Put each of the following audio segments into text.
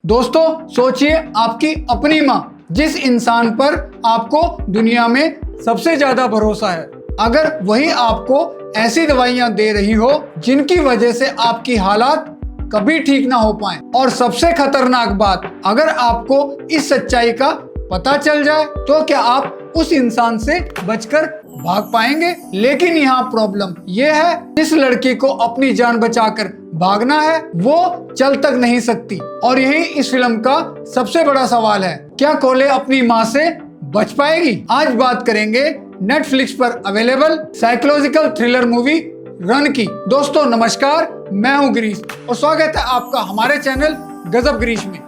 दोस्तों सोचिए, आपकी अपनी माँ, जिस इंसान पर आपको दुनिया में सबसे ज्यादा भरोसा है, अगर वही आपको ऐसी दवाइयां दे रही हो जिनकी वजह से आपकी हालात कभी ठीक ना हो पाए। और सबसे खतरनाक बात, अगर आपको इस सच्चाई का पता चल जाए तो क्या आप उस इंसान से बचकर भाग पाएंगे? लेकिन यहाँ प्रॉब्लम ये है, जिस लड़की को अपनी जान बचाकर भागना है वो चल तक नहीं सकती। और यही इस फिल्म का सबसे बड़ा सवाल है, क्या कोले अपनी माँ से बच पाएगी? आज बात करेंगे नेटफ्लिक्स पर available psychological thriller movie run की। दोस्तों नमस्कार, मैं हूँ गिरीश और स्वागत है आपका हमारे चैनल गजब गिरीश में।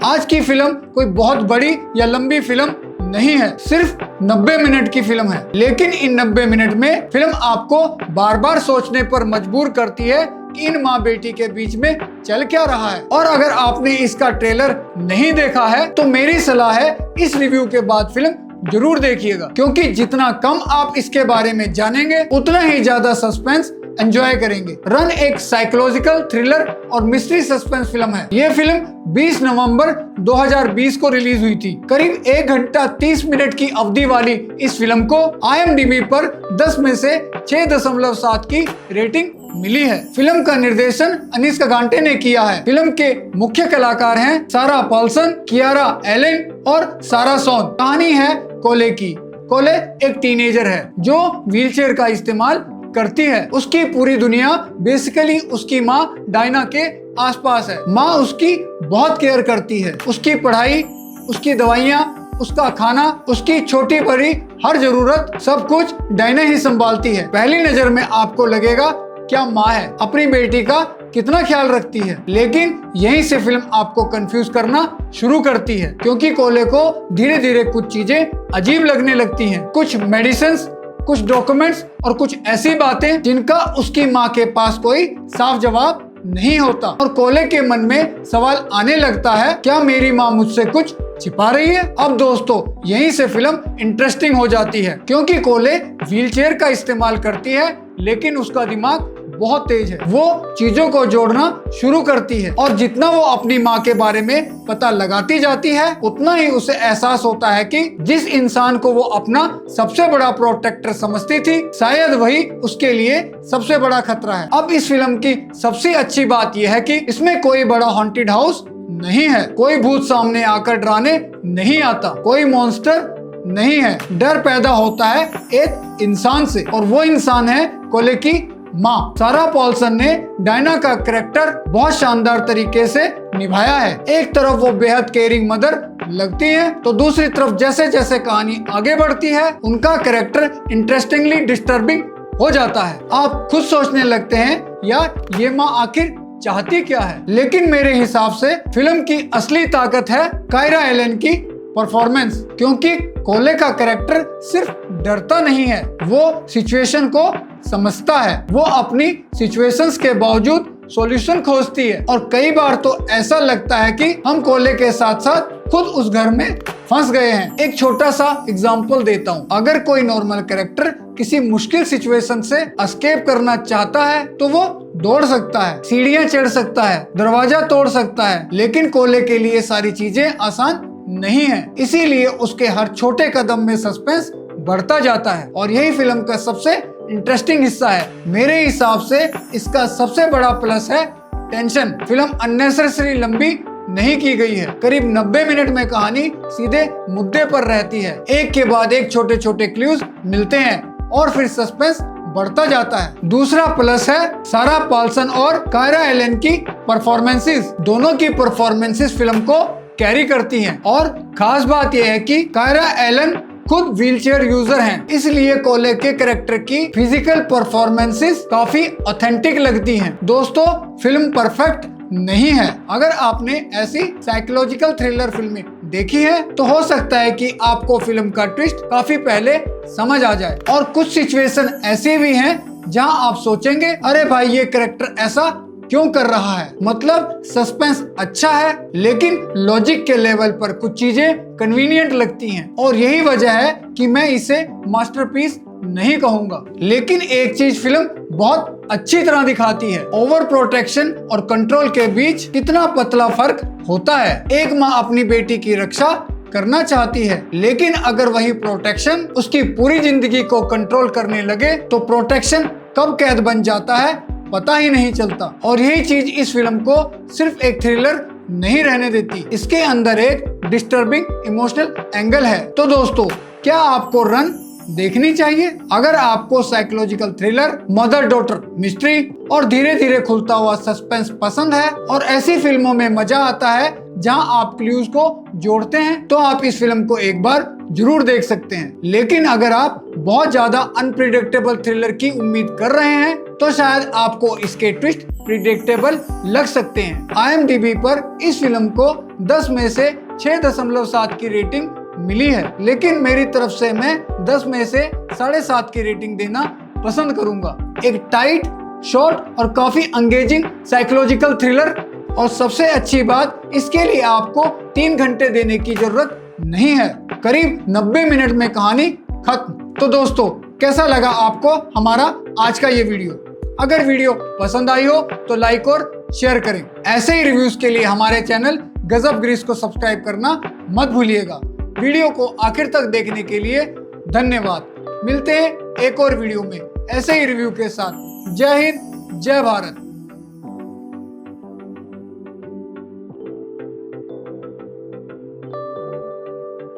आज की फिल्म कोई बहुत बड़ी या लंबी फिल्म नहीं है, सिर्फ 90 मिनट की फिल्म है। लेकिन इन 90 मिनट में फिल्म आपको बार बार सोचने पर मजबूर करती है कि इन माँ बेटी के बीच में चल क्या रहा है। और अगर आपने इसका ट्रेलर नहीं देखा है तो मेरी सलाह है इस रिव्यू के बाद फिल्म जरूर देखिएगा, क्योंकि जितना कम आप इसके बारे में जानेंगे उतना ही ज्यादा सस्पेंस एंजॉय करेंगे। रन एक साइकोलॉजिकल थ्रिलर और मिस्ट्री सस्पेंस फिल्म है। ये फिल्म 20 नवंबर 2020 को रिलीज हुई थी। करीब 1 घंटा 30 मिनट की अवधि वाली इस फिल्म को IMDb पर 10 में से 6.7 की रेटिंग मिली है। फिल्म का निर्देशन अनीस कागांटे ने किया है। फिल्म के मुख्य कलाकार हैं सारा पॉल्सन, कियारा एलन और सारा सोन। कहानी है कोले की। कोले एक टीनेजर है जो व्हीलचेयर का इस्तेमाल करती है। उसकी पूरी दुनिया बेसिकली उसकी माँ डायना के आसपास है। माँ उसकी बहुत केयर करती है, उसकी पढ़ाई, उसकी दवाइयाँ, उसका खाना, उसकी छोटी बड़ी हर जरूरत, सब कुछ डायना ही संभालती है। पहली नजर में आपको लगेगा क्या माँ है अपनी बेटी का कितना ख्याल रखती है, लेकिन यहीं से फिल्म आपको कंफ्यूज करना शुरू करती है, क्योंकि कोले को धीरे धीरे कुछ चीजें अजीब लगने लगती हैं। कुछ मेडिसिन्स, कुछ डॉक्यूमेंट्स और कुछ ऐसी बातें जिनका उसकी माँ के पास कोई साफ जवाब नहीं होता। और कोले के मन में सवाल आने लगता है, क्या मेरी माँ मुझसे कुछ छिपा रही है? अब दोस्तों यहीं से फिल्म इंटरेस्टिंग हो जाती है, क्योंकि कोले व्हीलचेयर का इस्तेमाल करती है लेकिन उसका दिमाग बहुत तेज है। वो चीजों को जोड़ना शुरू करती है और जितना वो अपनी माँ के बारे में पता लगाती जाती है उतना ही उसे एहसास होता है कि जिस इंसान को वो अपना सबसे बड़ा प्रोटेक्टर समझती थी, शायद वही उसके लिए सबसे बड़ा खतरा है। अब इस फिल्म की सबसे अच्छी बात यह है कि इसमें कोई बड़ा हॉन्टेड हाउस नहीं है, कोई भूत सामने आकर डराने नहीं आता, कोई मॉन्स्टर नहीं है। डर पैदा होता है एक इंसान से, और वो इंसान है कोले की माँ। सारा पॉल्सन ने डायना का कैरेक्टर बहुत शानदार तरीके से निभाया है। एक तरफ वो बेहद केयरिंग मदर लगती है, तो दूसरी तरफ जैसे जैसे कहानी आगे बढ़ती है उनका कैरेक्टर इंटरेस्टिंगली डिस्टर्बिंग हो जाता है। आप खुद सोचने लगते हैं यार ये माँ आखिर चाहती क्या है। लेकिन मेरे हिसाब से फिल्म की असली ताकत है कायरा एलन की परफॉर्मेंस, क्योंकि कोले का कैरेक्टर सिर्फ डरता नहीं है, वो सिचुएशन को समझता है। वो अपनी सिचुएशंस के बावजूद सॉल्यूशन खोजती है, और कई बार तो ऐसा लगता है कि हम कोले के साथ साथ खुद उस घर में फंस गए हैं। एक छोटा सा एग्जांपल देता हूँ। अगर कोई नॉर्मल कैरेक्टर किसी मुश्किल सिचुएशन से एस्केप करना चाहता है तो वो दौड़ सकता है, सीढ़ियाँ चढ़ सकता है, दरवाजा तोड़ सकता है, लेकिन कोले के लिए सारी चीजें आसान नहीं है। इसीलिए उसके हर छोटे कदम में सस्पेंस बढ़ता जाता है, और यही फिल्म का सबसे इंटरेस्टिंग हिस्सा है। मेरे हिसाब से इसका सबसे बड़ा प्लस है टेंशन। फिल्म अननेसेसरी लंबी नहीं की गई है। करीब 90 मिनट में कहानी सीधे मुद्दे पर रहती है। एक के बाद एक छोटे छोटे क्लूज मिलते हैं और फिर सस्पेंस बढ़ता जाता है। दूसरा प्लस है सारा पॉल्सन और कायरा एलन की परफॉर्मेंसेस। दोनों की परफॉर्मेंसेस फिल्म को कैरी करती हैं, और खास बात यह है कि कायरा एलन खुद व्हीलचेयर यूजर हैं, इसलिए कोले के कैरेक्टर की फिजिकल परफॉर्मेंसेस काफी ऑथेंटिक लगती हैं। दोस्तों फिल्म परफेक्ट नहीं है। अगर आपने ऐसी साइकोलॉजिकल थ्रिलर फिल्में देखी है तो हो सकता है कि आपको फिल्म का ट्विस्ट काफी पहले समझ आ जाए, और कुछ सिचुएशन ऐसे भी हैं जहां आप सोचेंगे अरे भाई ये कैरेक्टर ऐसा क्यों कर रहा है। मतलब सस्पेंस अच्छा है लेकिन लॉजिक के लेवल पर कुछ चीजें कन्वीनियंट लगती हैं, और यही वजह है कि मैं इसे मास्टरपीस नहीं कहूंगा, लेकिन एक चीज फिल्म बहुत अच्छी तरह दिखाती है, ओवर प्रोटेक्शन और कंट्रोल के बीच कितना पतला फर्क होता है। एक माँ अपनी बेटी की रक्षा करना चाहती है, लेकिन अगर वही प्रोटेक्शन उसकी पूरी जिंदगी को कंट्रोल करने लगे तो प्रोटेक्शन कब कैद बन जाता है पता ही नहीं चलता। और यही चीज इस फिल्म को सिर्फ एक थ्रिलर नहीं रहने देती, इसके अंदर एक डिस्टर्बिंग इमोशनल एंगल है। तो दोस्तों, क्या आपको रन देखनी चाहिए? अगर आपको psychological thriller, mother daughter mystery और धीरे धीरे खुलता हुआ सस्पेंस पसंद है और ऐसी फिल्मों में मजा आता है जहां आप क्लूज को जोड़ते हैं, तो आप इस फिल्म को एक बार जरूर देख सकते हैं। लेकिन अगर आप बहुत ज्यादा अनप्रिडिक्टेबल थ्रिलर की उम्मीद कर रहे हैं तो शायद आपको इसके ट्विस्ट प्रिडिक्टेबल लग सकते हैं। IMDb पर इस फिल्म को 10 में से 6.7 की रेटिंग मिली है, लेकिन मेरी तरफ से मैं 10 में से 7.5 की रेटिंग देना पसंद करूंगा। एक टाइट, शॉर्ट और काफी एंगेजिंग साइकोलॉजिकल थ्रिलर, और सबसे अच्छी बात, इसके लिए आपको 3 घंटे देने की जरूरत नहीं है। करीब 90 मिनट में कहानी खत्म। तो दोस्तों, कैसा लगा आपको हमारा आज का ये वीडियो? अगर वीडियो पसंद आई हो तो लाइक और शेयर करें। ऐसे ही रिव्यूज के लिए हमारे चैनल गजब ग्रीस को सब्सक्राइब करना मत भूलिएगा। वीडियो को आखिर तक देखने के लिए धन्यवाद। मिलते हैं एक और वीडियो में ऐसे ही रिव्यू के साथ। जय हिंद, जय भारत।